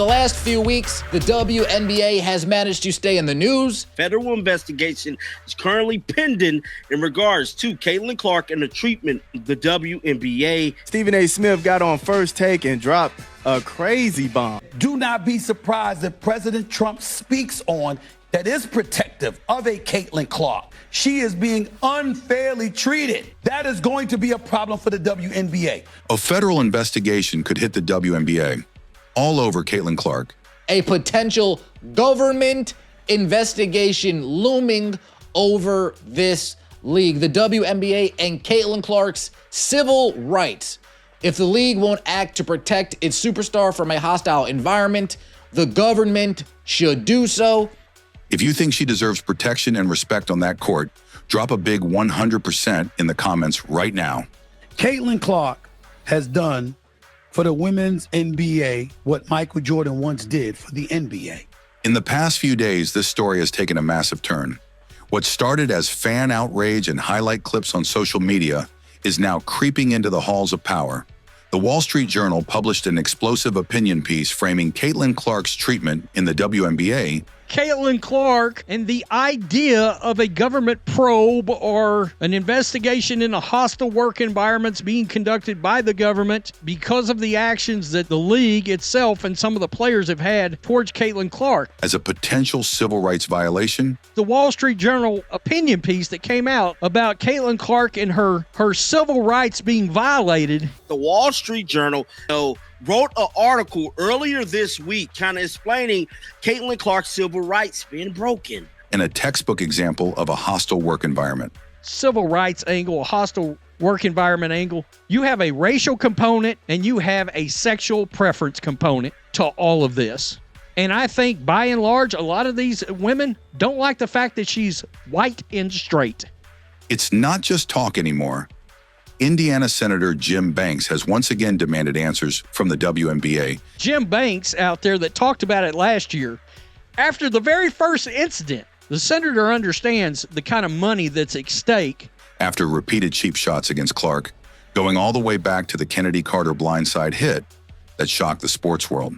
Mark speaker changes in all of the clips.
Speaker 1: the last few weeks, the WNBA has managed to stay in the news.
Speaker 2: Federal investigation is currently pending in regards to Caitlin Clark and the treatment of the WNBA.
Speaker 3: Stephen A. Smith got on First Take and dropped a crazy bomb.
Speaker 4: Do not be surprised if President Trump speaks on that is protective of a Caitlin Clark. She is being unfairly treated. That is going to be a problem for the WNBA.
Speaker 5: A federal investigation could hit the WNBA all over Caitlin Clark.
Speaker 1: A potential government investigation looming over this league, the WNBA, and Caitlin Clark's civil rights. If the league won't act to protect its superstar from a hostile environment, the government should do so.
Speaker 5: If you think she deserves protection and respect on that court, drop a big 100% in the comments right now.
Speaker 4: Caitlin Clark has done for the women's NBA what Michael Jordan once did for the NBA.
Speaker 5: In the past few days, this story has taken a massive turn. What started as fan outrage and highlight clips on social media is now creeping into the halls of power. The Wall Street Journal published an explosive opinion piece framing Caitlin Clark's treatment in the WNBA.
Speaker 6: Caitlin Clark and the idea of a government probe or an investigation into hostile work environments being conducted by the government because of the actions that the league itself and some of the players have had towards Caitlin Clark.
Speaker 5: As a potential civil rights violation.
Speaker 6: The Wall Street Journal opinion piece that came out about Caitlin Clark and her civil rights being violated.
Speaker 2: The Wall Street Journal wrote an article earlier this week kind of explaining Caitlin Clark's civil rights being broken.
Speaker 5: And a textbook example of a hostile work environment.
Speaker 6: Civil rights angle, a hostile work environment angle. You have a racial component and you have a sexual preference component to all of this. And I think by and large, a lot of these women don't like the fact that she's white and straight.
Speaker 5: It's not just talk anymore. Indiana Senator Jim Banks has once again demanded answers from the WNBA.
Speaker 6: Jim Banks out there that talked about it last year. After the very first incident, the senator understands the kind of money that's at stake.
Speaker 5: After repeated cheap shots against Clark, going all the way back to the Kennedy Carter blindside hit that shocked the sports world.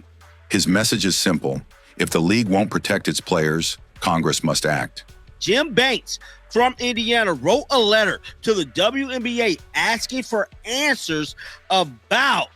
Speaker 5: His message is simple. If the league won't protect its players, Congress must act.
Speaker 2: Jim Banks from Indiana wrote a letter to the WNBA asking for answers about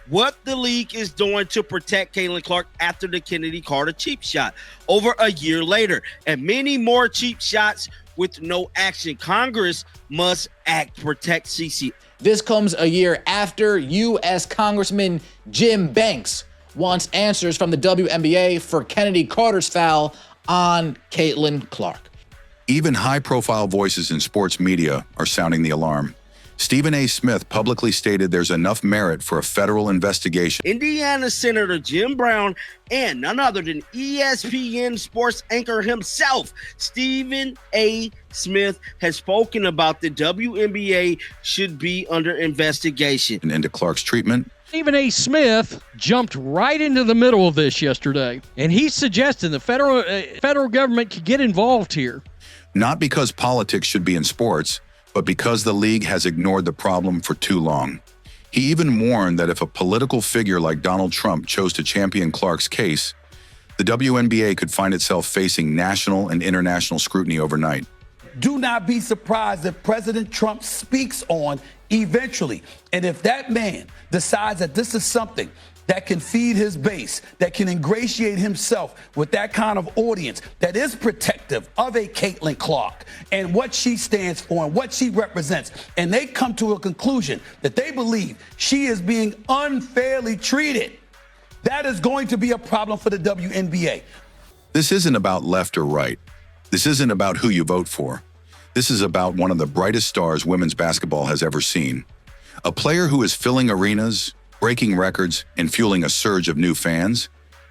Speaker 2: what the league is doing to protect Caitlin Clark after the Kennedy Carter cheap shot over a year later, and many more cheap shots with no action. Congress must act to protect CC.
Speaker 1: This comes a year after U.S. Congressman Jim Banks wants answers from the WNBA for Kennedy Carter's foul on Caitlin Clark.
Speaker 5: Even high-profile voices in sports media are sounding the alarm. Stephen A. Smith publicly stated there's enough merit for a federal investigation.
Speaker 2: Indiana Senator Jim Brown and none other than ESPN sports anchor himself, Stephen A. Smith, has spoken about the WNBA should be under investigation.
Speaker 5: And into Clark's treatment.
Speaker 6: Stephen A. Smith jumped right into the middle of this yesterday, and he's suggesting the federal government could get involved here.
Speaker 5: Not because politics should be in sports, but because the league has ignored the problem for too long. He even warned that if a political figure like Donald Trump chose to champion Clark's case, the WNBA could find itself facing national and international scrutiny overnight.
Speaker 4: Do not be surprised if President Trump speaks on eventually. And if that man decides that this is something that can feed his base, that can ingratiate himself with that kind of audience that is protective of a Caitlin Clark and what she stands for and what she represents, and they come to a conclusion that they believe she is being unfairly treated, that is going to be a problem for the WNBA.
Speaker 5: This isn't about left or right. This isn't about who you vote for. This is about one of the brightest stars women's basketball has ever seen. A player who is filling arenas, breaking records, and fueling a surge of new fans,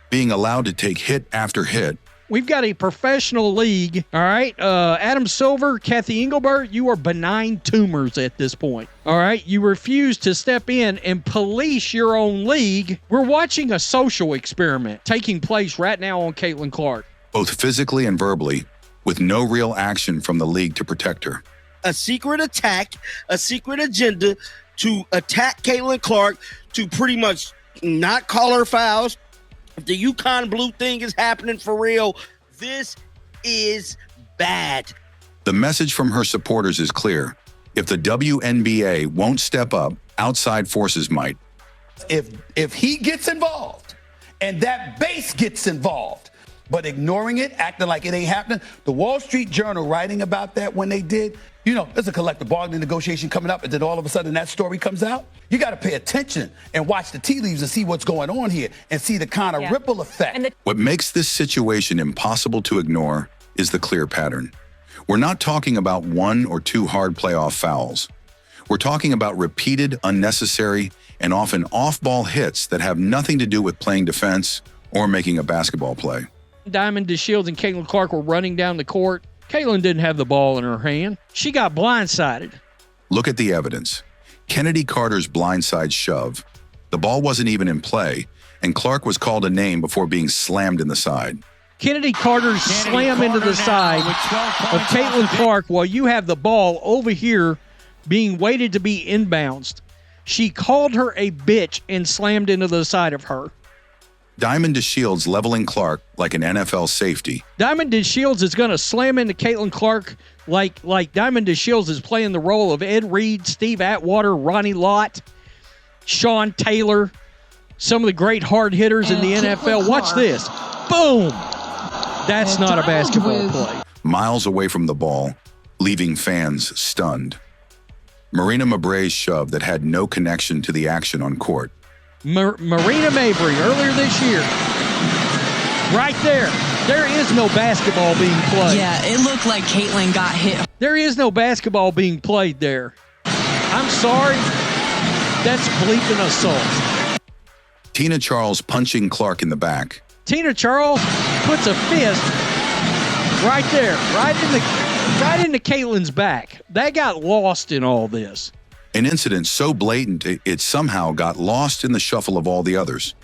Speaker 5: being allowed to take hit after hit.
Speaker 6: We've got a professional league, all right? Adam Silver, Kathy Engelbert, you are benign tumors at this point, all right? You refuse to step in and police your own league. We're watching a social experiment taking place right now on Caitlin Clark.
Speaker 5: Both physically and verbally, with no real action from the league to protect her.
Speaker 2: A secret attack, a secret agenda to attack Caitlin Clark, to pretty much not call her fouls, If the Yukon Blue thing is happening for real, this is bad.
Speaker 5: The message from her supporters is clear. If the WNBA won't step up, outside forces might.
Speaker 4: If he gets involved and that base gets involved, but ignoring it, acting like it ain't happening, the Wall Street Journal writing about that when they did, there's a collective bargaining negotiation coming up, and then all of a sudden that story comes out. You got to pay attention and watch the tea leaves and see what's going on here and see the kind of ripple effect.
Speaker 5: What makes this situation impossible to ignore is the clear pattern. We're not talking about 1 or 2 hard playoff fouls. We're talking about repeated, unnecessary, and often off-ball hits that have nothing to do with playing defense or making a basketball play.
Speaker 6: Diamond DeShields and Caitlin Clark were running down the court. Caitlin didn't have the ball in her hand. She got blindsided.
Speaker 5: Look at the evidence. Kennedy Carter's blindside shove. The ball wasn't even in play, and Clark was called a name before being slammed in the side.
Speaker 6: Kennedy Carter's slam into the side of Caitlin Clark while you have the ball over here being waited to be inbounced. She called her a bitch and slammed into the side of her.
Speaker 5: Diamond DeShields leveling Clark like an NFL safety.
Speaker 6: Diamond DeShields is going to slam into Caitlin Clark like Diamond DeShields is playing the role of Ed Reed, Steve Atwater, Ronnie Lott, Sean Taylor, some of the great hard hitters in the NFL. Watch this. Boom. That's not a basketball play.
Speaker 5: Miles away from the ball, leaving fans stunned. Marina Mabrey's shove that had no connection to the action on court.
Speaker 6: Marina Mabrey earlier this year. Right there. There is no basketball being played.
Speaker 7: Yeah, it looked like Caitlin got hit.
Speaker 6: There is no basketball being played there. I'm sorry. That's bleeping assault.
Speaker 5: Tina Charles punching Clark in the back.
Speaker 6: Tina Charles puts a fist right there, right into Caitlin's back. That got lost in all this.
Speaker 5: An incident so blatant it somehow got lost in the shuffle of all the others.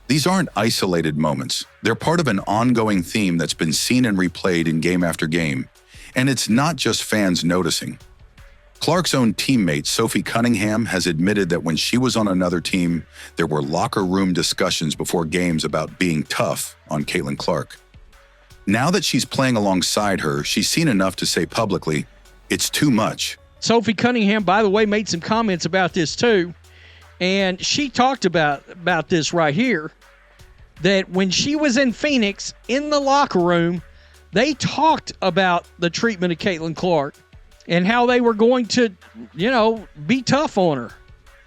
Speaker 5: These aren't isolated moments. They're part of an ongoing theme that's been seen and replayed in game after game. And it's not just fans noticing. Clark's own teammate, Sophie Cunningham, has admitted that when she was on another team, there were locker room discussions before games about being tough on Caitlin Clark. Now that she's playing alongside her, she's seen enough to say publicly, it's too much.
Speaker 6: Sophie Cunningham, by the way, made some comments about this too. And she talked about this right here, that when she was in Phoenix in the locker room, they talked about the treatment of Caitlin Clark and how they were going to, be tough on her.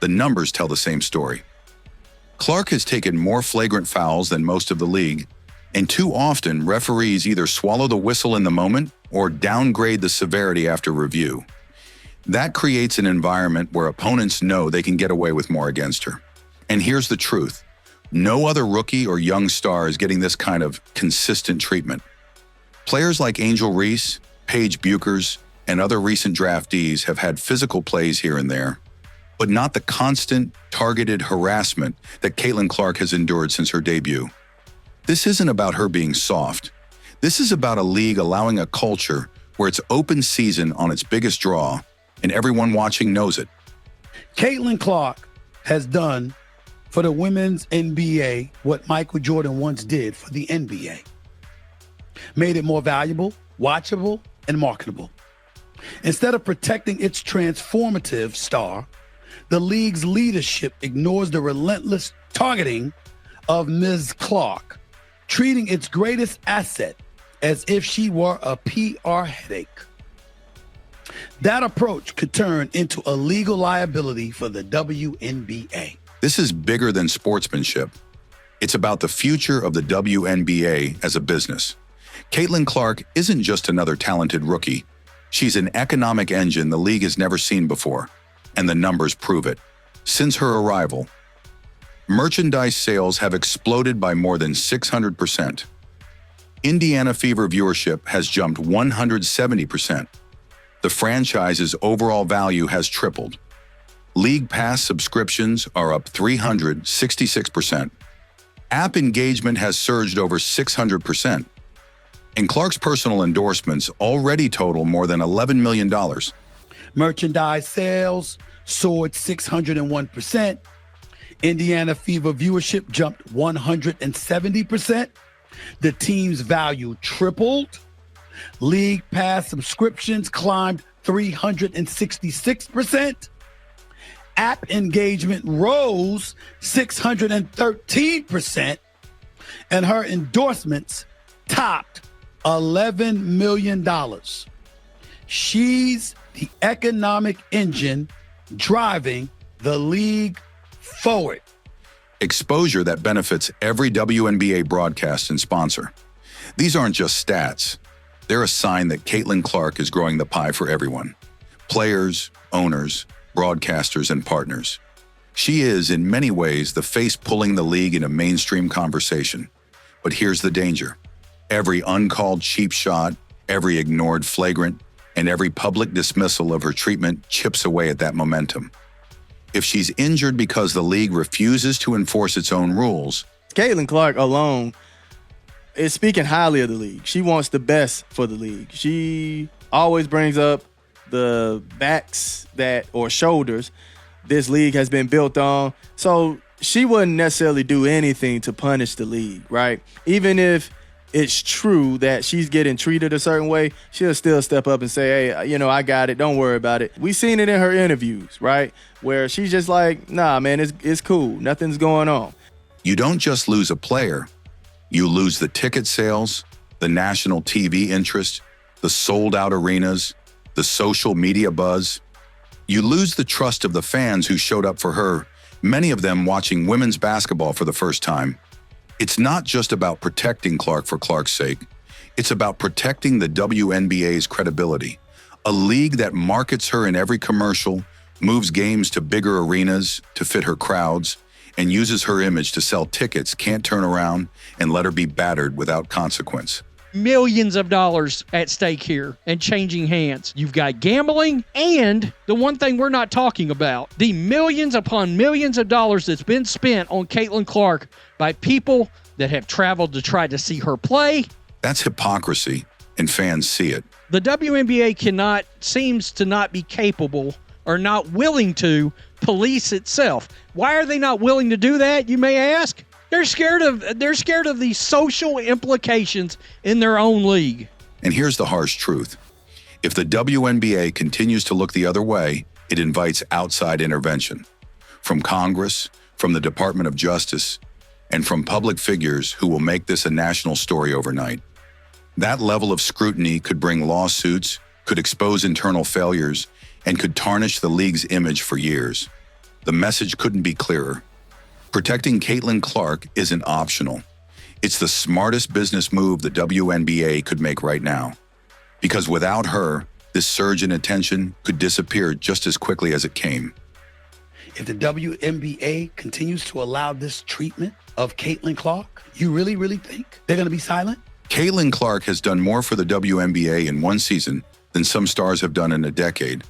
Speaker 5: The numbers tell the same story. Clark has taken more flagrant fouls than most of the league, and too often referees either swallow the whistle in the moment or downgrade the severity after review. That creates an environment where opponents know they can get away with more against her. And here's the truth. No other rookie or young star is getting this kind of consistent treatment. Players like Angel Reese, Paige Buchers, and other recent draftees have had physical plays here and there, but not the constant, targeted harassment that Caitlin Clark has endured since her debut. This isn't about her being soft. This is about a league allowing a culture where it's open season on its biggest draw, and everyone watching knows it.
Speaker 4: Caitlin Clark has done for the women's NBA what Michael Jordan once did for the NBA. Made it more valuable, watchable, and marketable. Instead of protecting its transformative star, the league's leadership ignores the relentless targeting of Ms. Clark, treating its greatest asset as if she were a PR headache. That approach could turn into a legal liability for the WNBA.
Speaker 5: This is bigger than sportsmanship. It's about the future of the WNBA as a business. Caitlin Clark isn't just another talented rookie. She's an economic engine the league has never seen before, and the numbers prove it. Since her arrival, merchandise sales have exploded by more than 600%. Indiana Fever viewership has jumped 170%. The franchise's overall value has tripled. League Pass subscriptions are up 366%. App engagement has surged over 600%. And Clark's personal endorsements already total more than $11 million.
Speaker 4: Merchandise sales soared 601%. Indiana Fever viewership jumped 170%. The team's value tripled. League Pass subscriptions climbed 366%. App engagement rose 613%. And her endorsements topped $11 million. She's the economic engine driving the league forward.
Speaker 5: Exposure that benefits every WNBA broadcast and sponsor. These aren't just stats. They're a sign that Caitlin Clark is growing the pie for everyone. Players, owners, broadcasters, and partners. She is, in many ways, the face pulling the league into mainstream conversation. But here's the danger. Every uncalled cheap shot, every ignored flagrant, and every public dismissal of her treatment chips away at that momentum. If she's injured because the league refuses to enforce its own rules,
Speaker 3: Caitlin Clark alone is speaking highly of the league. She wants the best for the league. She always brings up the backs or shoulders this league has been built on. So she wouldn't necessarily do anything to punish the league, right? Even if it's true that she's getting treated a certain way, she'll still step up and say, hey, I got it. Don't worry about it. We've seen it in her interviews, right? Where she's just like, nah, man, it's cool. Nothing's going on.
Speaker 5: you don't just lose a player, you lose the ticket sales, the national TV interest, the sold-out arenas, the social media buzz. You lose the trust of the fans who showed up for her, many of them watching women's basketball for the first time. It's not just about protecting Clark for Clark's sake. It's about protecting the WNBA's credibility, a league that markets her in every commercial, moves games to bigger arenas to fit her crowds, and uses her image to sell tickets, can't turn around, and let her be battered without consequence.
Speaker 6: Millions of dollars at stake here and changing hands. You've got gambling and the one thing we're not talking about, the millions upon millions of dollars that's been spent on Caitlin Clark by people that have traveled to try to see her play.
Speaker 5: That's hypocrisy, and fans see it.
Speaker 6: The WNBA seems to not be capable or not willing to police itself. Why are they not willing to do that, you may ask? They're scared of the social implications in their own league.
Speaker 5: And here's the harsh truth. If the WNBA continues to look the other way, it invites outside intervention. From Congress, from the Department of Justice, and from public figures who will make this a national story overnight. That level of scrutiny could bring lawsuits, could expose internal failures, and could tarnish the league's image for years. The message couldn't be clearer. Protecting Caitlin Clark isn't optional. It's the smartest business move the WNBA could make right now. Because without her, this surge in attention could disappear just as quickly as it came.
Speaker 4: If the WNBA continues to allow this treatment of Caitlin Clark, you really, really think they're going to be silent?
Speaker 5: Caitlin Clark has done more for the WNBA in one season than some stars have done in a decade.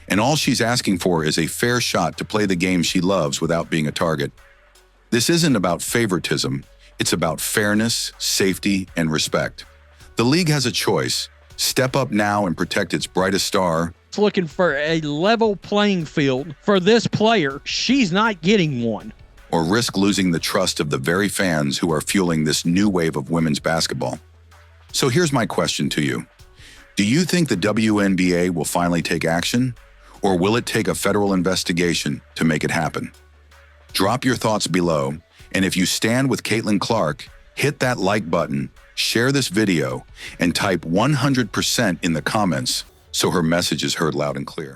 Speaker 5: And all she's asking for is a fair shot to play the game she loves without being a target. This isn't about favoritism. It's about fairness, safety, and respect. The league has a choice. Step up now and protect its brightest star.
Speaker 6: It's looking for a level playing field for this player. She's not getting one.
Speaker 5: Or risk losing the trust of the very fans who are fueling this new wave of women's basketball. So here's my question to you. Do you think the WNBA will finally take action? Or will it take a federal investigation to make it happen? Drop your thoughts below, and if you stand with Caitlin Clark, hit that like button, share this video, and type 100% in the comments so her message is heard loud and clear.